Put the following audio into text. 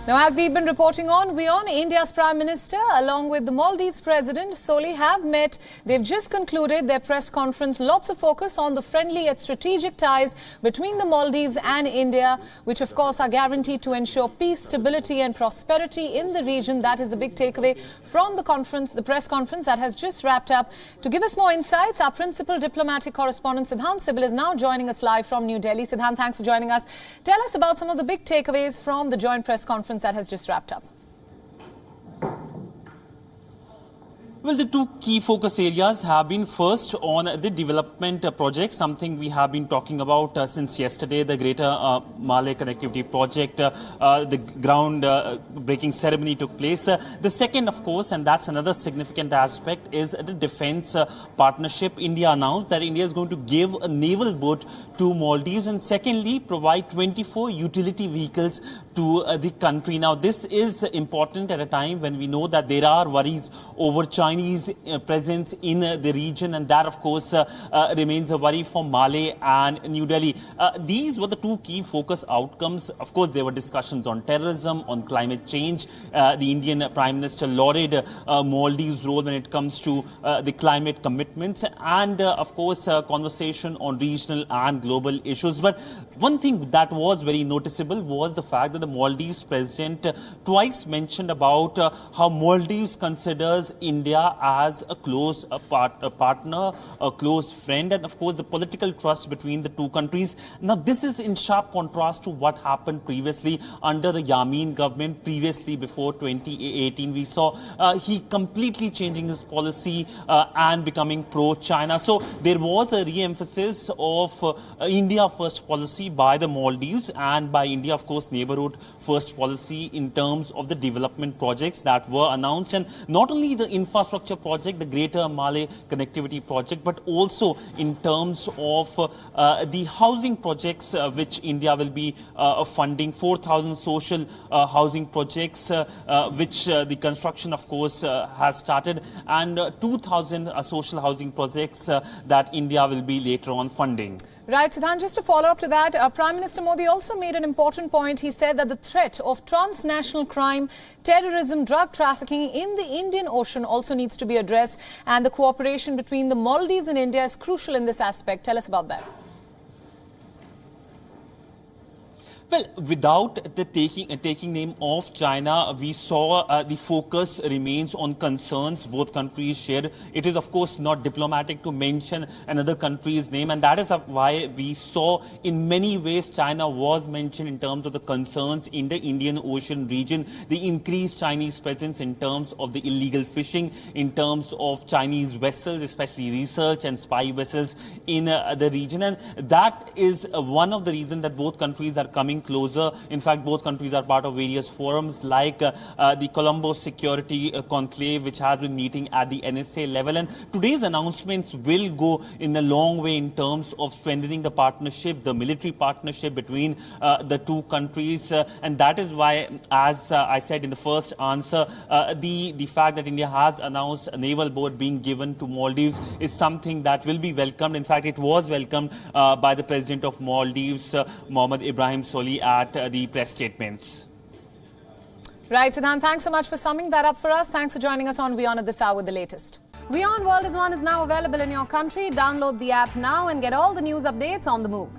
Now, as we've been reporting on, WION, India's Prime Minister, along with the Maldives President, Solih, have met. They've just concluded their press conference. Lots of focus on the friendly yet strategic ties between the Maldives and India, which, of course, are guaranteed to ensure peace, stability and prosperity in the region. That is the big takeaway from the conference, the press conference that has just wrapped up. To give us more insights, our principal diplomatic correspondent, Sidhant Sibal, is now joining us live from New Delhi. Sidhant, thanks for joining us. Tell us about some of the big takeaways from the joint press conference that has just wrapped up. Well, the two key focus areas have been first on the development project, something we have been talking about since yesterday, the Greater Malay Connectivity Project. The ground-breaking ceremony took place. The second, of course, and that's another significant aspect, is the defense partnership. India announced that India is going to give a naval boat to Maldives and secondly, provide 24 utility vehicles to the country. Now, this is important at a time when we know that there are worries over Chinese presence in the region, and that, of course, remains a worry for Malé and New Delhi. These were the two key focus outcomes. Of course, there were discussions on terrorism, on climate change. The Indian Prime Minister lauded Maldives' role when it comes to the climate commitments and, of course, conversation on regional and global issues. But one thing that was very noticeable was the fact that the Maldives president twice mentioned about how Maldives considers India as a close partner, a close friend, and of course the political trust between the two countries. Now, this is in sharp contrast to what happened previously under the Yamin government. Previously, before 2018, we saw he completely changing his policy and becoming pro-China. So there was a re-emphasis of India first policy by the Maldives and by India, of course, neighborhood first policy in terms of the development projects that were announced, and not only the infrastructure project, the Greater Malay Connectivity Project, but also in terms of the housing projects which India will be funding, 4,000 social housing projects which the construction, of course, has started, and 2,000 social housing projects that India will be later on funding. Right, Sidhant, just to follow up to that, Prime Minister Modi also made an important point. He said that the threat of transnational crime, terrorism, drug trafficking in the Indian Ocean also needs to be addressed, and the cooperation between the Maldives and India is crucial in this aspect. Tell us about that. Well, without the taking name of China, we saw the focus remains on concerns both countries share. It is, of course, not diplomatic to mention another country's name, and that is why we saw in many ways China was mentioned in terms of the concerns in the Indian Ocean region, the increased Chinese presence in terms of the illegal fishing, in terms of Chinese vessels, especially research and spy vessels in the region. And that is one of the reasons that both countries are coming closer. In fact, both countries are part of various forums like the Colombo Security Conclave, which has been meeting at the NSA level. And today's announcements will go in a long way in terms of strengthening the partnership, the military partnership between the two countries. And that is why, as I said in the first answer, the fact that India has announced a naval boat being given to Maldives is something that will be welcomed. In fact, it was welcomed by the President of Maldives, Mohamed Ibrahim Solih, at the press statements. Right, Sidhant, thanks so much for summing that up for us. Thanks for joining us on WION at this hour with the latest. WION World is now available in your country. Download the app now and get all the news updates on the move.